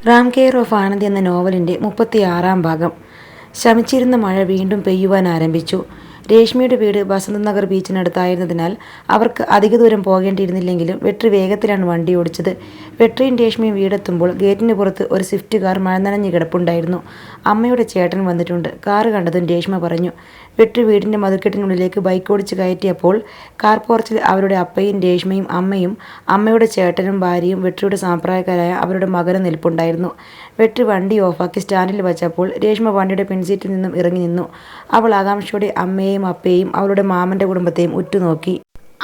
Ram care of Anandi എന്ന നോവലിൻ്റെ 36-ാം ഭാഗം. ശമിച്ചിരുന്ന മഴ വീണ്ടും പെയ്യുവാൻ ആരംഭിച്ചു. രേഷ്മയുടെ വീട് ബസന്തനഗർ ബീച്ചിനടുത്തായിരുന്നതിനാൽ അവർക്ക് അധിക ദൂരം പോകേണ്ടിയിരുന്നില്ലെങ്കിലും വെട്രി വേഗത്തിലാണ് വണ്ടി ഓടിച്ചത്. വെട്രിയും രേഷ്മയും വീടെത്തുമ്പോൾ ഗേറ്റിന് പുറത്ത് ഒരു സ്വിഫ്റ്റ് കാർ മഴ നനഞ്ഞ് കിടപ്പുണ്ടായിരുന്നു. അമ്മയുടെ ചേട്ടൻ വന്നിട്ടുണ്ട്. കാറ് കണ്ടതും രേഷ്മ പറഞ്ഞു. വെട്രി വീടിൻ്റെ മതിൽക്കെട്ടിനുള്ളിലേക്ക് ബൈക്ക് ഓടിച്ച് കയറ്റിയപ്പോൾ കാർ പോർച്ചിൽ അവരുടെ അപ്പയും രേഷ്മയും അമ്മയും അമ്മയുടെ ചേട്ടനും ഭാര്യയും വെട്രിയുടെ സമപ്രായക്കാരായ അവരുടെ മകനും നിൽപ്പുണ്ടായിരുന്നു. വെട്രി വണ്ടി ഓഫാക്കി സ്റ്റാൻഡിൽ വച്ചപ്പോൾ രേഷ്മ വണ്ടിയുടെ പിൻസീറ്റിൽ നിന്നും ഇറങ്ങി നിന്നു. അവൾ ആകാംക്ഷയോടെ അമ്മയെയും അപ്പയെയും അവളുടെ മാമൻ്റെ കുടുംബത്തെയും ഉറ്റുനോക്കി.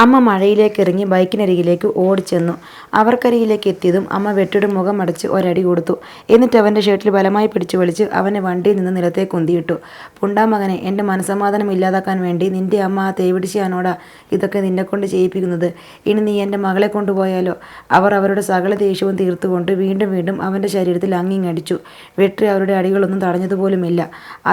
അമ്മ മഴയിലേക്ക് ഇറങ്ങി ബൈക്കിനരികിലേക്ക് ഓടിച്ചെന്നു. അവർക്കരികിലേക്ക് എത്തിയതും അമ്മ വെട്രിയുടെ മുഖം അടച്ച് ഒരടി കൊടുത്തു. എന്നിട്ട് അവൻ്റെ ഷർട്ടിൽ ബലമായി പിടിച്ചു വലിച്ച് അവനെ വണ്ടിയിൽ നിന്ന് നിലത്തേക്ക് ഉന്തിയിട്ടു. പുണ്ടാമകനെ, എൻ്റെ മനസ്സമാധാനം ഇല്ലാതാക്കാൻ വേണ്ടി നിൻ്റെ അമ്മ ആ തേവിടിശിയാണോടാ ഇതൊക്കെ നിന്നെക്കൊണ്ട് ചെയ്യിപ്പിക്കുന്നത്. ഇനി നീ എൻ്റെ മകളെ കൊണ്ടുപോയാലോ? അവർ അവരുടെ സകല ദേഷ്യവും തീർത്തുകൊണ്ട് വീണ്ടും വീണ്ടും അവൻ്റെ ശരീരത്തിൽ അങ്ങിങ്ങടിച്ചു. വെട്രി അവരുടെ അടികളൊന്നും തടഞ്ഞതുപോലുമില്ല.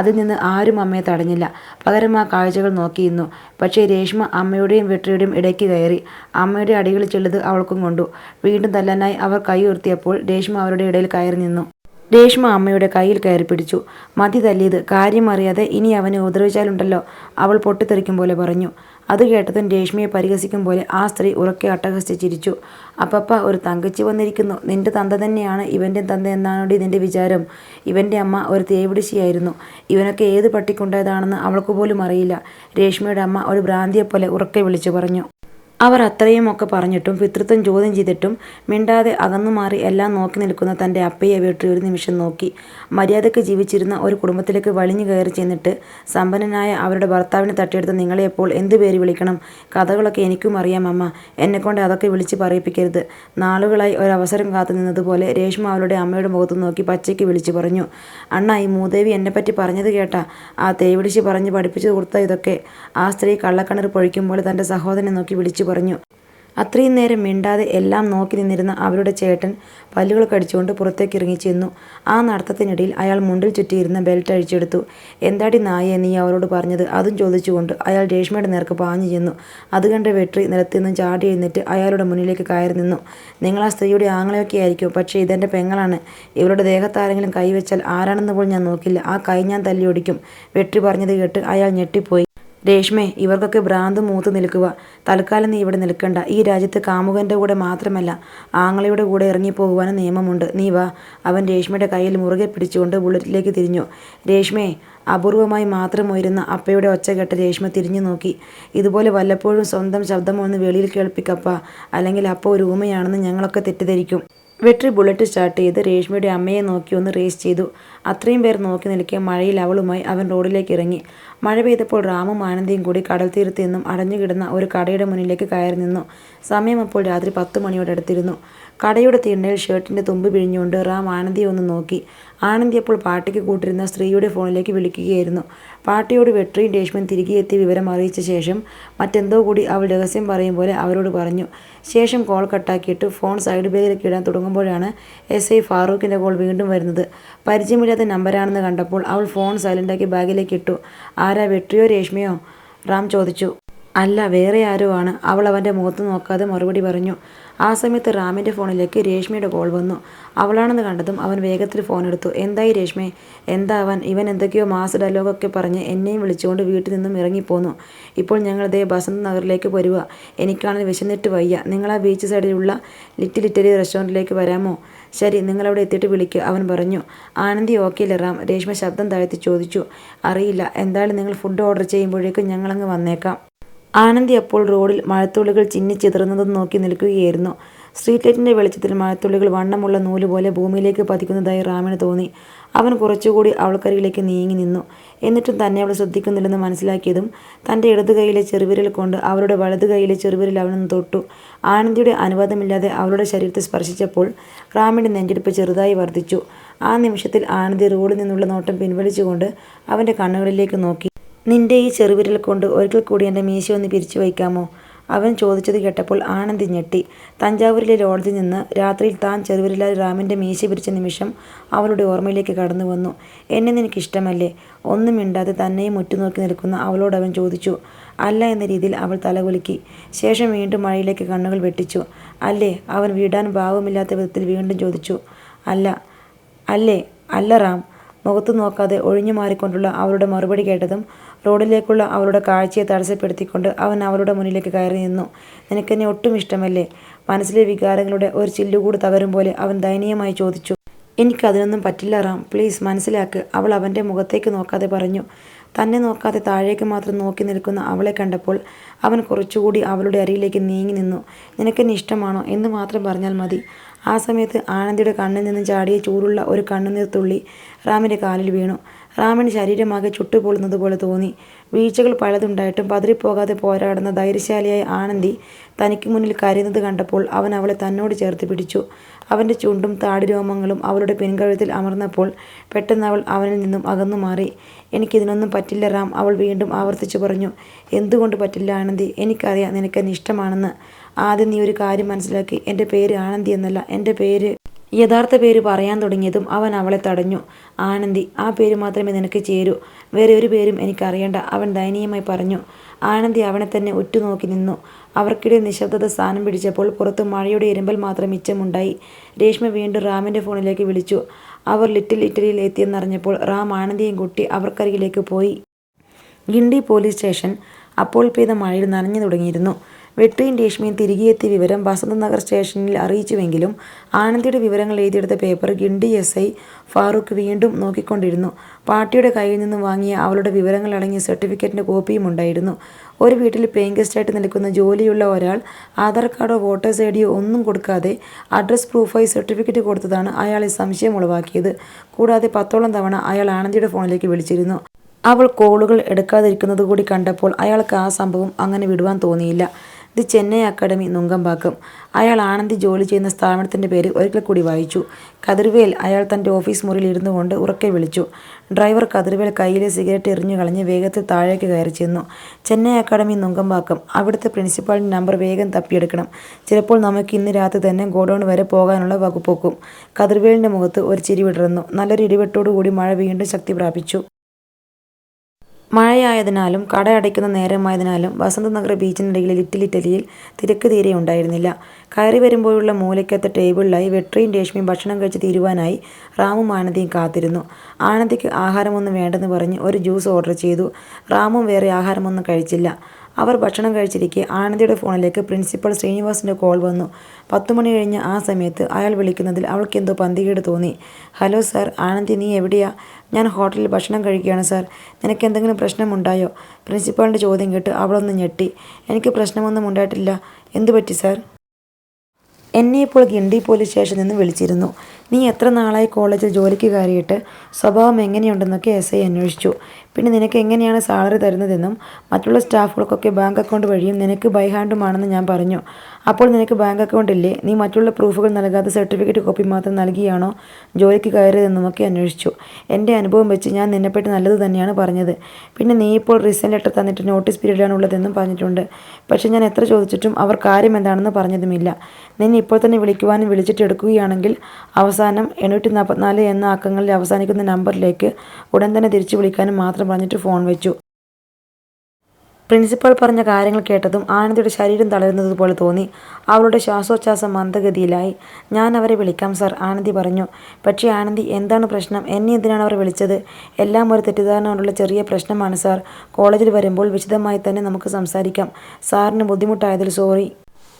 അതിൽ നിന്ന് ആരും അമ്മയെ തടഞ്ഞില്ല. പകരം ആ കാഴ്ചകൾ നോക്കിയിരുന്നു. പക്ഷേ രേഷ്മ അമ്മയുടെയും വെട്രിയുടെയും ഇടയ്ക്ക് കയറി. അമ്മയുടെ അടികൾ ചെള്ളത് അവൾക്കും കൊണ്ടു. വീണ്ടും തല്ലാനായി അവർ കൈ ഉയർത്തിയപ്പോൾ രേഷ്മ അവരുടെ ഇടയിൽ കയറി നിന്നു. രേഷ്മ അമ്മയുടെ കയ്യിൽ കയറി പിടിച്ചു. മതി തല്ലിയത്, കാര്യം അറിയാതെ ഇനി അവനെ ഉപദ്രവിച്ചാലുണ്ടല്ലോ, അവൾ പൊട്ടിത്തെറിക്കും പോലെ പറഞ്ഞു. അത് കേട്ടതും രേഷ്മയെ പരിഹസിക്കും പോലെ ആ സ്ത്രീ ഉറക്കെ അട്ടഹസിച്ച് ചിരിച്ചു. അപ്പപ്പ, ഒരു തങ്കച്ചി വന്നിരിക്കുന്നു. നിന്റെ തന്ത തന്നെയാണ് ഇവൻ്റെ തന്ത എന്നാണോടി നിന്റെ വിചാരം? ഇവൻ്റെ അമ്മ ഒരു തേവിടിശിയായിരുന്നു. ഇവനൊക്കെ ഏത് പട്ടിക്കുണ്ടായതാണെന്ന് അവൾക്ക് പോലും അറിയില്ല. രേഷ്മയുടെ അമ്മ ഒരു ഭ്രാന്തിയെപ്പോലെ ഉറക്കെ വിളിച്ചു പറഞ്ഞു. അവർ അത്രയുമൊക്കെ പറഞ്ഞിട്ടും പിതൃത്വം ചോദ്യം ചെയ്തിട്ടും മിണ്ടാതെ അകന്നുമാറി എല്ലാം നോക്കി നിൽക്കുന്ന തൻ്റെ അപ്പയെ വെട്രി ഒരു നിമിഷം നോക്കി. മര്യാദയ്ക്ക് ജീവിച്ചിരുന്ന ഒരു കുടുംബത്തിലേക്ക് വലിഞ്ഞു കയറി ചെന്നിട്ട് സമ്പന്നനായ അവരുടെ ഭർത്താവിനെ തട്ടിയെടുത്ത നിങ്ങളെപ്പോൾ എന്ത് പേര് വിളിക്കണം? കഥകളൊക്കെ എനിക്കും അറിയാം അമ്മ. എന്നെക്കൊണ്ട് അതൊക്കെ വിളിച്ച് പറയിപ്പിക്കരുത്. നാളുകളായി ഒരവസരം കാത്തു നിന്നതുപോലെ രേഷ്മ അവളുടെ അമ്മയുടെ മുഖത്ത് നോക്കി പച്ചയ്ക്ക് വിളിച്ചു പറഞ്ഞു. അണ്ണ, ഈ മൂദേവി എന്നെപ്പറ്റി പറഞ്ഞത് കേട്ടാ? ആ തേവിടിശി പറഞ്ഞ് പഠിപ്പിച്ചു കൊടുത്ത ഇതൊക്കെ? ആ സ്ത്രീ കള്ളക്കണ്ണീർ പൊഴിക്കുമ്പോൾ തൻ്റെ സഹോദരനെ നോക്കി വിളിച്ചു പറഞ്ഞു. അത്രയും നേരം മിണ്ടാതെ എല്ലാം നോക്കി നിന്നിരുന്ന അവരുടെ ചേട്ടൻ പല്ലുകൾ കടിച്ചുകൊണ്ട് പുറത്തേക്ക് ഇറങ്ങിച്ചെന്നു. ആ നടത്തത്തിനിടയിൽ അയാൾ മുണ്ടിൽ ചുറ്റിയിരുന്ന ബെൽറ്റ് അഴിച്ചെടുത്തു. എന്താടി നായേ നീ അവരോട് പറഞ്ഞത്? അതും ചോദിച്ചുകൊണ്ട് അയാൾ രേഷ്മയുടെ നേർക്ക് പാഞ്ഞു ചെന്നു. അത് കണ്ട് വെട്രി നിലത്തു നിന്നും ചാടി എഴുന്നേറ്റ് അയാളുടെ മുന്നിലേക്ക് കയറി നിന്നു. നിങ്ങൾ ആ സ്ത്രീയുടെ ആങ്ങളെയൊക്കെ ആയിരിക്കും, പക്ഷേ ഇതെൻ്റെ പെങ്ങളാണ്. ഇവരുടെ ദേഹത്താരെങ്കിലും കൈവച്ചാൽ ആരാണെന്ന് പോലും ഞാൻ നോക്കില്ല. ആ കൈ ഞാൻ തല്ലിയൊടിക്കും. വെട്രി പറഞ്ഞത് കേട്ട് അയാൾ ഞെട്ടിപ്പോയി. രേഷ്മേ, ഇവർക്കൊക്കെ ഭ്രാന്ത് മൂത്ത് നിൽക്കുക. തൽക്കാലം നീ ഇവിടെ നിൽക്കണ്ട. ഈ രാജ്യത്ത് കാമുകൻ്റെ കൂടെ മാത്രമല്ല ആങ്ങളയുടെ കൂടെ ഇറങ്ങിപ്പോകുവാനും നിയമമുണ്ട്. നീ വാ. അവൻ രേഷ്മയുടെ കയ്യിൽ മുറുകെ പിടിച്ചുകൊണ്ട് ബുള്ളറ്റിലേക്ക് തിരിഞ്ഞു. രേഷ്മേ, അപൂർവമായി മാത്രം ഉയരുന്ന അപ്പയുടെ ഒച്ച കേട്ട് രേഷ്മ തിരിഞ്ഞു നോക്കി. ഇതുപോലെ വല്ലപ്പോഴും സ്വന്തം ശബ്ദമൊന്ന് വെളിയിൽ കേൾപ്പിക്കപ്പ, അല്ലെങ്കിൽ അപ്പ ഒരു ഊമയാണെന്ന് ഞങ്ങളൊക്കെ തെറ്റിദ്ധരിക്കും. വെട്രി ബുള്ളറ്റ് സ്റ്റാർട്ട് ചെയ്ത് രേഷ്മയുടെ അമ്മയെ നോക്കി ഒന്ന് റേസ് ചെയ്തു. അത്രയും പേർ നോക്കി നിൽക്കെ മഴയിൽ അവളുമായി അവൻ റോഡിലേക്ക് ഇറങ്ങി. മഴ പെയ്തപ്പോൾ റാമും ആനന്ദിയും കൂടി കടൽ തീരത്ത് നിന്നും അടഞ്ഞുകിടന്ന ഒരു കടയുടെ മുന്നിലേക്ക് കയറി നിന്നു. സമയം അപ്പോൾ രാത്രി 10 മണിയോടടുത്തിരുന്നു. കടയുടെ തിണ്ണയിൽ ഷർട്ടിൻ്റെ തുമ്പ് പിഴിഞ്ഞുകൊണ്ട് റാം ആനന്ദിയെ ഒന്ന് നോക്കി. ആനന്ദി അപ്പോൾ പാർട്ടിക്ക് കൂട്ടിരുന്ന സ്ത്രീയുടെ ഫോണിലേക്ക് വിളിക്കുകയായിരുന്നു. പാർട്ടിയോട് വെട്രിയും രേഷ്മയും തിരികെ എത്തി വിവരം അറിയിച്ച ശേഷം മറ്റെന്തോ കൂടി അവൾ രഹസ്യം പറയും പോലെ അവരോട് പറഞ്ഞു. ശേഷം കോൾ കട്ടാക്കിയിട്ട് ഫോൺ സൈഡ് ബാഗിലേക്ക് ഇടാൻ തുടങ്ങുമ്പോഴാണ് SI ഫാറൂഖിൻ്റെ കോൾ വീണ്ടും വരുന്നത്. പരിചയമില്ലാത്ത നമ്പരാണെന്ന് കണ്ടപ്പോൾ അവൾ ഫോൺ സൈലൻ്റാക്കി ബാഗിലേക്ക് ഇട്ടു. ആരാ, വെട്രിയോ രേഷ്മയോ? റാം ചോദിച്ചു. അല്ല, വേറെ ആരോ ആണ്. അവൾ അവൻ്റെ മുഖത്ത് നോക്കാതെ മറുപടി പറഞ്ഞു. ആ സമയത്ത് റാമിൻ്റെ ഫോണിലേക്ക് രേഷ്മയുടെ കോൾ വന്നു. അവളാണെന്ന് കണ്ടതും അവൻ വേഗത്തിൽ ഫോൺ എടുത്തു. എന്തായി രേഷ്മേ? എന്താ ഇവൻ എന്തൊക്കെയോ മാസ് ഡയലോഗൊക്കെ പറഞ്ഞ് എന്നെയും വിളിച്ചുകൊണ്ട് വീട്ടിൽ നിന്നും ഇറങ്ങിപ്പോന്നു. ഇപ്പോൾ ഞങ്ങൾ ദേ ബസന്ത് നഗറിലേക്ക് വരുക. എനിക്കാണെങ്കിൽ വിശന്നിട്ട് വയ്യ. നിങ്ങൾ ആ ബീച്ച് സൈഡിലുള്ള ലിറ്റിൽ ഇറ്റലി റെസ്റ്റോറൻറ്റിലേക്ക് വരാമോ? ശരി, നിങ്ങളവിടെ എത്തിയിട്ട് വിളിക്കുക, അവൻ പറഞ്ഞു. ആനന്ദി ഓക്കെ അല്ലേ റാം? രേഷ്മ ശബ്ദം താഴ്ത്തി ചോദിച്ചു. അറിയില്ല, എന്തായാലും നിങ്ങൾ ഫുഡ് ഓർഡർ ചെയ്യുമ്പോഴേക്കും ഞങ്ങളങ്ങ് വന്നേക്കാം. ആനന്ദി അപ്പോൾ റോഡിൽ മഴത്തുള്ളികൾ ചിന്നിച്ചിതറുന്നതും നോക്കി നിൽക്കുകയായിരുന്നു. സ്ട്രീറ്റ് ലൈറ്റിൻ്റെ വെളിച്ചത്തിൽ മഴത്തുള്ളികൾ വണ്ണമുള്ള നൂല് പോലെ ഭൂമിയിലേക്ക് പതിക്കുന്നതായി റാമിന് തോന്നി. അവൻ കുറച്ചുകൂടി അവൾക്കരികിലേക്ക് നീങ്ങി നിന്നു. എന്നിട്ടും തന്നെ അവൾ ശ്രദ്ധിക്കുന്നില്ലെന്ന് മനസ്സിലാക്കിയതും തൻ്റെ ഇടതു കൈയിലെ ചെറുവിരൽ കൊണ്ട് അവളുടെ വലതു കൈയിലെ ചെറുവിരൽ അവനൊന്ന് തൊട്ടു. ആനന്ദിയുടെ അനുവാദമില്ലാതെ അവളുടെ ശരീരത്തെ സ്പർശിച്ചപ്പോൾ റാമിൻ്റെ നെഞ്ചെടുപ്പ് ചെറുതായി വർദ്ധിച്ചു. ആ നിമിഷത്തിൽ ആനന്ദി റോഡിൽ നിന്നുള്ള നോട്ടം പിൻവലിച്ചുകൊണ്ട് അവൻ്റെ കണ്ണുകളിലേക്ക് നോക്കി. നിന്റെ ഈ ചെറുവിരൽ കൊണ്ട് ഒരിക്കൽ കൂടി എൻ്റെ മീശ ഒന്ന് പിരിച്ചു വയ്ക്കാമോ? അവൻ ചോദിച്ചത് കേട്ടപ്പോൾ ആനന്ദി ഞെട്ടി. തഞ്ചാവൂരിലെ ലോഡ്ജിൽ നിന്ന് രാത്രിയിൽ താൻ ചെറുവിരലാൽ റാമിൻ്റെ മീശ പിരിച്ച നിമിഷം അവളുടെ ഓർമ്മയിലേക്ക് കടന്നു വന്നു. എന്നെ നിനക്കിഷ്ടമല്ലേ? ഒന്നും മിണ്ടാതെ തന്നെയും ഉറ്റുനോക്കി നിൽക്കുന്ന അവളോട് അവൻ ചോദിച്ചു. അല്ല എന്ന രീതിയിൽ അവൾ തലകുലുക്കി. ശേഷം വീണ്ടും മഴയിലേക്ക് കണ്ണുകൾ വെട്ടിച്ചു. അല്ലേ? അവൻ വിടാൻ ഭാവമില്ലാത്ത വിധത്തിൽ വീണ്ടും ചോദിച്ചു. അല്ല. അല്ലേ? അല്ല റാം. മുഖത്തു നോക്കാതെ ഒഴിഞ്ഞു മാറിക്കൊണ്ടുള്ള അവളുടെ മറുപടി കേട്ടതും റോഡിലേക്കുള്ള അവളുടെ കാഴ്ചയെ തടസ്സപ്പെടുത്തിക്കൊണ്ട് അവൻ അവളുടെ മുന്നിലേക്ക് കയറി നിന്നു. നിനക്കെന്നെ ഒട്ടും ഇഷ്ടമല്ലേ? മനസ്സിലെ വികാരങ്ങളുടെ ഒരു ചില്ലുകൂട് തകരും പോലെ അവൻ ദയനീയമായി ചോദിച്ചു. എനിക്കതിനൊന്നും പറ്റില്ല റാം, പ്ലീസ് മനസ്സിലാക്ക്, അവൾ അവൻ്റെ മുഖത്തേക്ക് നോക്കാതെ പറഞ്ഞു. തന്നെ നോക്കാതെ താഴേക്ക് മാത്രം നോക്കി നിൽക്കുന്ന അവളെ കണ്ടപ്പോൾ അവൻ കുറച്ചുകൂടി അവളുടെ അരികിലേക്ക് നീങ്ങി നിന്നു. നിനക്കെന്നെ ഇഷ്ടമാണോ എന്ന് മാത്രം പറഞ്ഞാൽ മതി. ആ സമയത്ത് ആനന്ദിയുടെ കണ്ണിൽ നിന്നും ചാടിയ ചൂടുള്ള ഒരു കണ്ണുനീർ തുള്ളി റാമിൻ്റെ കാലിൽ വീണു. റാമിന് ശരീരമാകെ ചുട്ടുപൊള്ളുന്നത് പോലെ തോന്നി. വീഴ്ചകൾ പലതുണ്ടായിട്ടും പതറിപ്പോകാതെ പോരാടുന്ന ധൈര്യശാലിയായ ആനന്ദി തനിക്ക് മുന്നിൽ കരയുന്നത് കണ്ടപ്പോൾ അവൻ അവളെ തന്നോട് ചേർത്ത് പിടിച്ചു. അവൻ്റെ ചുണ്ടും താടിരോമങ്ങളും അവളുടെ പിൻകഴുത്തിൽ അമർന്നപ്പോൾ പെട്ടെന്ന് അവൾ അവനിൽ നിന്നും അകന്നു മാറി. എനിക്കിതിനൊന്നും പറ്റില്ല റാം, അവൾ വീണ്ടും ആവർത്തിച്ചു പറഞ്ഞു. എന്തുകൊണ്ട് പറ്റില്ല ആനന്ദി? എനിക്കറിയാം നിനക്കെന്നെ ഇഷ്ടമാണെന്ന്. ആദ്യം നീ ഒരു കാര്യം മനസ്സിലാക്കി. എൻ്റെ പേര് ആനന്ദി എന്നല്ല, എൻ്റെ പേര്. യഥാർത്ഥ പേര് പറയാൻ തുടങ്ങിയതും അവൻ അവളെ തടഞ്ഞു. ആനന്ദി, ആ പേര് മാത്രമേ നിനക്ക് ചേരൂ, വേറെ ഒരു പേരും എനിക്കറിയണ്ട, അവൻ ദയനീയമായി പറഞ്ഞു. ആനന്ദി അവനെ തന്നെ ഉറ്റുനോക്കി നിന്നു. അവർക്കിടെ നിശബ്ദത സ്ഥാനം പിടിച്ചപ്പോൾ പുറത്ത് മഴയുടെ ഇരമ്പൽ മാത്രം മിച്ചമുണ്ടായി. രേഷ്മ വീണ്ടും റാമിൻ്റെ ഫോണിലേക്ക് വിളിച്ചു. അവർ ലിറ്റിൽ ഇറ്റലിയിൽ എത്തിയെന്നറിഞ്ഞപ്പോൾ റാം ആനന്ദിയെയും കൂട്ടി അവർക്കരികിലേക്ക് പോയി. ഗിണ്ടി പോലീസ് സ്റ്റേഷൻ അപ്പോൾ പെയ്ത മഴയിൽ നനഞ്ഞു തുടങ്ങിയിരുന്നു. വെട്രിയും രേഷ്മയും തിരികെ എത്തിയ വിവരം വസന്തനഗർ സ്റ്റേഷനിൽ അറിയിച്ചുവെങ്കിലും ആനന്ദിയുടെ വിവരങ്ങൾ എഴുതിയെടുത്ത പേപ്പർ ഗിണ്ടി SI ഫാറൂഖ് വീണ്ടും നോക്കിക്കൊണ്ടിരുന്നു. പാർട്ടിയുടെ കയ്യിൽ നിന്ന് വാങ്ങിയ അവളുടെ വിവരങ്ങൾ അടങ്ങിയ സർട്ടിഫിക്കറ്റിൻ്റെ കോപ്പിയും ഉണ്ടായിരുന്നു. ഒരു വീട്ടിൽ പേയിങ് ഗസ്റ്റായിട്ട് നിൽക്കുന്ന ജോലിയുള്ള ഒരാൾ ആധാർ കാർഡോ വോട്ടേഴ്സ് ഐഡിയോ ഒന്നും കൊടുക്കാതെ അഡ്രസ് പ്രൂഫായി സർട്ടിഫിക്കറ്റ് കൊടുത്തതാണ് അയാളെ സംശയം ഉളവാക്കിയത്. കൂടാതെ 10ഓളം തവണ അയാൾ ആനന്ദിയുടെ ഫോണിലേക്ക് വിളിച്ചിരുന്നു. അവൾ കോളുകൾ എടുക്കാതിരിക്കുന്നത് കൂടി കണ്ടപ്പോൾ അയാൾക്ക് ആ സംഭവം അങ്ങനെ വിടുവാൻ തോന്നിയില്ല. The Chennai academy, Nungambakkam. അയാൾ ആനന്ദി ജോലി ചെയ്യുന്ന സ്ഥാപനത്തിൻ്റെ പേര് ഒരിക്കൽ കൂടി വായിച്ചു. കതിർവേൽ. അയാൾ തൻ്റെ ഓഫീസ് മുറിയിൽ ഇരുന്നു കൊണ്ട് ഉറക്കെ വിളിച്ചു. ഡ്രൈവർ കതിർവേൽ കയ്യിലെ സിഗരറ്റ് എറിഞ്ഞു കളഞ്ഞ് വേഗത്തിൽ താഴേക്ക് കയറി ചെന്നു. ചെന്നൈ അക്കാഡമി, നുങ്കമ്പാക്കം. അവിടുത്തെ പ്രിൻസിപ്പാളിൻ്റെ നമ്പർ വേഗം തപ്പിയെടുക്കണം. ചിലപ്പോൾ നമുക്ക് ഇന്ന് രാത്രി തന്നെ ഗോഡൗൺ വരെ പോകാനുള്ള വകുപ്പൊക്കും. കതിർവേലിൻ്റെ മുഖത്ത് ഒരു ചിരി വിടർന്നു. നല്ലൊരു ഇടിവെട്ടോടുകൂടി മഴ വീണ്ടും ശക്തി പ്രാപിച്ചു. മഴയായതിനാലും കട അടയ്ക്കുന്ന നേരമായതിനാലും വസന്തനഗർ ബീച്ചിനരികിലെ ലിറ്റിൽ ഇറ്റലിയിൽ തിരക്ക് തീരെ ഉണ്ടായിരുന്നില്ല. കയറി വരുമ്പോഴുള്ള മൂലയ്ക്കത്തെ ടേബിളിലായി വെട്രിയും രേഷ്മയും ഭക്ഷണം കഴിച്ച് തീരുവാനായി റാമും ആനന്ദിയും കാത്തിരുന്നു. ആനന്ദിക്ക് ആഹാരമൊന്നും വേണ്ടെന്ന് പറഞ്ഞ് ഒരു ജ്യൂസ് ഓർഡർ ചെയ്തു. റാമും വേറെ ആഹാരമൊന്നും കഴിച്ചില്ല. അവർ ഭക്ഷണം കഴിച്ചിരിക്കെ ആനന്ദിയുടെ ഫോണിലേക്ക് പ്രിൻസിപ്പൽ ശ്രീനിവാസിൻ്റെ കോൾ വന്നു. 10 മണി കഴിഞ്ഞ ആ സമയത്ത് അയാൾ വിളിക്കുന്നതിൽ അവൾക്കെന്തോ പന്തികേട് തോന്നി. Hello sir. ആനന്ദി, നീ എവിടെയാ? ഞാൻ ഹോട്ടലിൽ ഭക്ഷണം കഴിക്കുകയാണ് സാർ. നിനക്ക് എന്തെങ്കിലും പ്രശ്നമുണ്ടായോ? പ്രിൻസിപ്പാളിൻ്റെ ചോദ്യം കേട്ട് അവളൊന്ന് ഞെട്ടി. എനിക്ക് പ്രശ്നമൊന്നും ഉണ്ടായിട്ടില്ല. എന്തു പറ്റി സാർ? എന്നെ ഇപ്പോൾ ഗിണ്ടി പോലീസ് സ്റ്റേഷനിൽ നിന്ന് വിളിച്ചിരുന്നു. നീ എത്ര നാളായി കോളേജിൽ ജോലിക്ക് കയറിയിട്ട്? സ്വഭാവം എങ്ങനെയുണ്ടെന്നൊക്കെ SI അന്വേഷിച്ചു. പിന്നെ നിനക്ക് എങ്ങനെയാണ് സാലറി തരുന്നതെന്നും മറ്റുള്ള സ്റ്റാഫുകൾക്കൊക്കെ ബാങ്ക് അക്കൗണ്ട് വഴിയും നിനക്ക് ബൈ ഹാൻഡുമാണെന്ന് ഞാൻ പറഞ്ഞു. അപ്പോൾ നിനക്ക് ബാങ്ക് അക്കൗണ്ട് ഇല്ലേ? നീ മറ്റുള്ള പ്രൂഫുകൾ നൽകാതെ സർട്ടിഫിക്കറ്റ് കോപ്പി മാത്രം നൽകിയാണോ ജോലിക്ക് കയറിയതെന്നുമൊക്കെ അന്വേഷിച്ചു. എൻ്റെ അനുഭവം വെച്ച് ഞാൻ നിന്നെപ്പറ്റി നല്ലത് തന്നെയാണ് പറഞ്ഞത്. പിന്നെ നീ ഇപ്പോൾ റിസൈൻ ലെറ്റർ തന്നിട്ട് നോട്ടീസ് പീരീഡിലാണുള്ളതെന്നും പറഞ്ഞിട്ടുണ്ട്. പക്ഷേ ഞാൻ എത്ര ചോദിച്ചിട്ടും അവർ കാര്യം എന്താണെന്ന് പറഞ്ഞതുമില്ല. നിന്നെ ഇപ്പോൾ തന്നെ വിളിക്കുവാനും വിളിച്ചിട്ട് എടുക്കുകയാണെങ്കിൽ അവസാനം 844 എന്ന അക്കങ്ങളിൽ അവസാനിക്കുന്ന നമ്പറിലേക്ക് ഉടൻ തന്നെ തിരിച്ചു വിളിക്കാനും മാത്രം പറഞ്ഞിട്ട് ഫോൺ വെച്ചു. പ്രിൻസിപ്പൽ പറഞ്ഞ കാര്യങ്ങൾ കേട്ടതും ആനന്ദിയുടെ ശരീരം തളരുന്നത് പോലെ തോന്നി. അവളുടെ ശ്വാസോച്ഛ്വാസം മന്ദഗതിയിലായി. ഞാൻ അവരെ വിളിക്കാം സാർ, ആനന്ദി പറഞ്ഞു. പക്ഷേ ആനന്ദി, എന്താണ് പ്രശ്നം? എന്നെ എന്തിനാണ് അവർ വിളിച്ചത്? എല്ലാം ഒരു തെറ്റിദ്ധാരണ കൊണ്ടുള്ള ചെറിയ പ്രശ്നമാണ് സാർ. കോളേജിൽ വരുമ്പോൾ വിശദമായി തന്നെ നമുക്ക് സംസാരിക്കാം. സാറിന് ബുദ്ധിമുട്ടായതിൽ സോറി.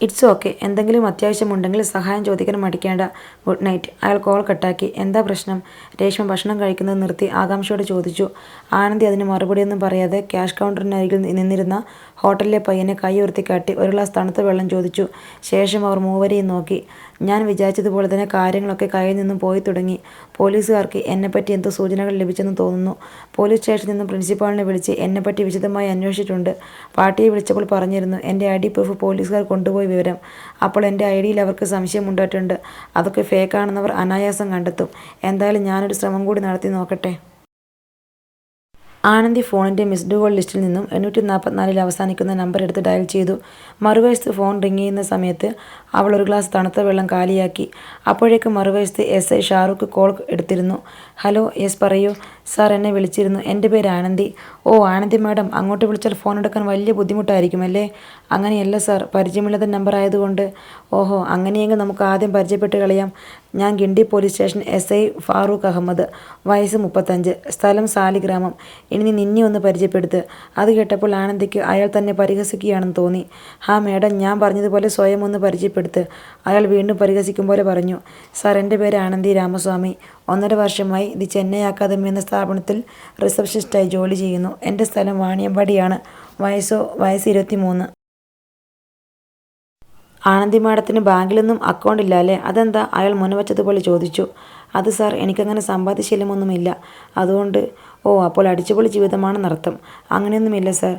It's okay. എന്തെങ്കിലും അത്യാവശ്യമുണ്ടെങ്കിൽ സഹായം ചോദിക്കാൻ മടിക്കേണ്ട. Good night. അയാൾ കോൾ കട്ടാക്കി. എന്താ പ്രശ്നം? രേഷ്മ ഭക്ഷണം കഴിക്കുന്നത് നിർത്തി ആകാംക്ഷയോടെ ചോദിച്ചു. ആനന്ദി അതിന് മറുപടിയൊന്നും പറയാതെ ക്യാഷ് കൗണ്ടറിനരികിൽ നിന്നിരുന്ന ഹോട്ടലിലെ പയ്യനെ കൈ ഉയർത്തിക്കാട്ടി ഒരു ഗ്ലാസ് തണുത്ത വെള്ളം ചോദിച്ചു. ശേഷം അവർ മൂവരെയും നോക്കി. ഞാൻ വിചാരിച്ചതുപോലെ തന്നെ കാര്യങ്ങളൊക്കെ കയ്യിൽ നിന്നും പോയി തുടങ്ങി. പോലീസുകാർക്ക് എന്നെപ്പറ്റി എന്തോ സൂചനകൾ ലഭിച്ചെന്ന് തോന്നുന്നു. പോലീസ് സ്റ്റേഷനിൽ നിന്നും പ്രിൻസിപ്പാളിനെ വിളിച്ച് എന്നെപ്പറ്റി വിശദമായി അന്വേഷിച്ചിട്ടുണ്ട്. പാർട്ടിയെ വിളിച്ചപ്പോൾ പറഞ്ഞിരുന്നു എൻ്റെ ID പ്രൂഫ് പോലീസുകാർ കൊണ്ടുപോയി വിവരം. അപ്പോൾ എൻ്റെ IDയിൽ അവർക്ക് സംശയമുണ്ടായിട്ടുണ്ട്. അതൊക്കെ ഫേക്കാണെന്ന് അവർ അനായാസം കണ്ടെത്തും. എന്തായാലും ഞാനൊരു ശ്രമം കൂടി നടത്തി നോക്കട്ടെ. ആനന്ദി ഫോണിൻ്റെ മിസ്ഡ് കോൾ ലിസ്റ്റിൽ നിന്നും 844 അവസാനിക്കുന്ന നമ്പർ എടുത്ത് ഡയൽ ചെയ്തു. മറുവശത്ത് ഫോൺ റിങ് ചെയ്യുന്ന സമയത്ത് അവൾ ഒരു ഗ്ലാസ് തണുത്ത വെള്ളം കാലിയാക്കി. അപ്പോഴേക്കും മറുവശത്ത് SI ഷാറൂഖ് കോൾ എടുത്തിരുന്നു. ഹലോ. യെസ് പറയൂ. സാർ, എന്നെ വിളിച്ചിരുന്നു. എൻ്റെ പേര് ആനന്ദി. ഓ ആനന്ദി മാഡം, അങ്ങോട്ട് വിളിച്ചാൽ ഫോൺ എടുക്കാൻ വലിയ ബുദ്ധിമുട്ടായിരിക്കുമല്ലേ? അങ്ങനെയല്ല സാർ, പരിചയമില്ലാത്ത നമ്പർ ആയതുകൊണ്ട്. ഓഹോ, അങ്ങനെയെങ്കിൽ നമുക്ക് ആദ്യം പരിചയപ്പെട്ട് കളയാം. ഞാൻ Guindy police station SI Farooq Ahmed, വയസ്സ് 35, സ്ഥലം സാലിഗ്രാമം. ഇനി നീ നിന്നെ ഒന്ന് പരിചയപ്പെടുത്ത്. അത് കേട്ടപ്പോൾ ആനന്ദിക്ക് അയാൾ തന്നെ പരിഹസിക്കുകയാണെന്ന് തോന്നി. ഹാ മേഡം, ഞാൻ പറഞ്ഞതുപോലെ സ്വയം ഒന്ന് പരിചയപ്പെടുത്ത്. അയാൾ വീണ്ടും പരിഹസിക്കും പോലെ പറഞ്ഞു. സാർ, എൻ്റെ പേര് ആനന്ദി രാമസ്വാമി. 1.5 വർഷമായി ദി ചെന്നൈ അക്കാദമി എന്ന സ്ഥാപനത്തിൽ റിസപ്ഷനിസ്റ്റായി ജോലി ചെയ്യുന്നു. എൻ്റെ സ്ഥലം വാണിയമ്പാടിയാണ്. വയസ്സ് 23. ആനന്ദി മാഡത്തിന് ബാങ്കിലൊന്നും അക്കൗണ്ട് ഇല്ല അല്ലേ? അതെന്താ? അയാൾ മുനവച്ചതുപോലെ ചോദിച്ചു. അത് സാർ, എനിക്കങ്ങനെ സമ്പാദ്യശീലമൊന്നുമില്ല, അതുകൊണ്ട്. ഓ, അപ്പോൾ അടിച്ചുപൊളി ജീവിതമാണെന്നർത്ഥം. അങ്ങനെയൊന്നുമില്ല സാർ.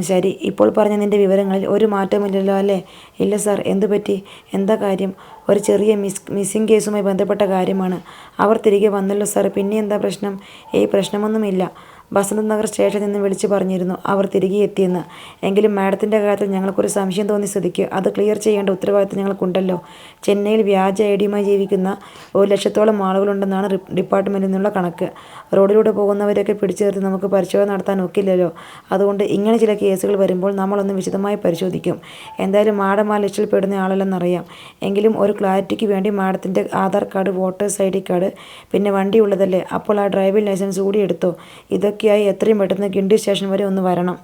ശരി, ഇപ്പോൾ പറഞ്ഞ നിൻ്റെ വിവരങ്ങളിൽ ഒരു മാറ്റമില്ലല്ലോ അല്ലേ? ഇല്ല സാർ. എന്തു പറ്റി? എന്താ കാര്യം? ഒരു ചെറിയ മിസ്സിംഗ് കേസുമായി ബന്ധപ്പെട്ട കാര്യമാണ്. അവർ തിരികെ വന്നല്ലോ സാർ. പിന്നെ എന്താ പ്രശ്നം? പ്രശ്നമൊന്നുമില്ല. ബസന്ത് നഗർ സ്റ്റേഷനിൽ നിന്ന് വിളിച്ചു പറഞ്ഞിരുന്നു അവർ തിരികെ എത്തിയെന്ന്. എങ്കിലും മാഡത്തിൻ്റെ കാര്യത്തിൽ ഞങ്ങൾക്കൊരു സംശയം തോന്നിയ സ്ഥിതിക്ക് അത് ക്ലിയർ ചെയ്യേണ്ട ഉത്തരവാദിത്തം ഞങ്ങൾക്കുണ്ടല്ലോ. ചെന്നൈയിൽ വ്യാജ ഐഡിയുമായി ജീവിക്കുന്ന 1,00,000-ഓളം ആളുകളുണ്ടെന്നാണ് ഡിപ്പാർട്ട്മെൻറ്റിൽ നിന്നുള്ള കണക്ക്. റോഡിലൂടെ പോകുന്നവരെയൊക്കെ പിടിച്ചു നിർത്തി നമുക്ക് പരിശോധന നടത്താൻ ഒക്കില്ലല്ലോ. അതുകൊണ്ട് ഇങ്ങനെ ചില കേസുകൾ വരുമ്പോൾ നമ്മളൊന്ന് വിശദമായി പരിശോധിക്കും. എന്തായാലും മാഡം ആ ലിസ്റ്റിൽ പെടുന്ന ആളല്ലെന്നറിയാം. എങ്കിലും ഒരു ക്ലാരിറ്റിക്ക് വേണ്ടി മാഡത്തിൻ്റെ Aadhaar card, voters ID card, പിന്നെ വണ്ടി ഉള്ളതല്ലേ? അപ്പോൾ ആ ഡ്രൈവിംഗ് ലൈസൻസ് കൂടി എടുത്തോ. ഇതൊക്കെയായി എത്രയും പെട്ടെന്ന് ഗിണ്ടി സ്റ്റേഷൻ വരെ ഒന്ന് വരണം.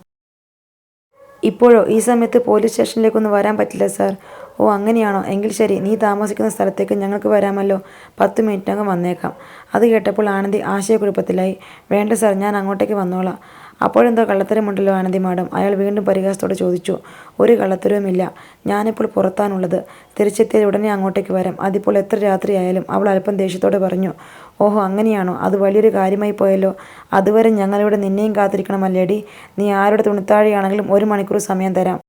ഇപ്പോഴോ? ഈ സമയത്ത് പോലീസ് സ്റ്റേഷനിലേക്കൊന്നും വരാൻ പറ്റില്ല സാർ. ഓ, അങ്ങനെയാണോ? എങ്കിൽ ശരി, നീ താമസിക്കുന്ന സ്ഥലത്തേക്ക് ഞങ്ങൾക്ക് വരാമല്ലോ. 10 മിനിറ്റിനകം വന്നേക്കാം. അത് കേട്ടപ്പോൾ ആനന്ദി ആശയക്കുഴപ്പത്തിലായി. വേണ്ട സാർ, ഞാൻ അങ്ങോട്ടേക്ക് വന്നോളാം. അപ്പോഴെന്തോ കള്ളത്തരമുണ്ടല്ലോ ആനന്ദി മാഡം? അയാൾ വീണ്ടും പരിഹാസത്തോടെ ചോദിച്ചു. ഒരു കള്ളത്തരവുമില്ല. ഞാനിപ്പോൾ പുറത്താണുള്ളത്. തിരിച്ചെത്തിയാൽ ഉടനെ അങ്ങോട്ടേക്ക് വരാം. അതിപ്പോൾ എത്ര രാത്രിയായാലും. അവൾ അല്പം ദേഷ്യത്തോടെ പറഞ്ഞു. ഓഹോ, അങ്ങനെയാണോ? അത് വലിയൊരു കാര്യമായി പോയല്ലോ. അതുവരെ ഞങ്ങളിവിടെ നിന്നെയും കാത്തിരിക്കണമല്ലേടി? നീ ആരുടെ തുണിത്താഴെയാണെങ്കിലും 1 മണിക്കൂർ സമയം തരാം.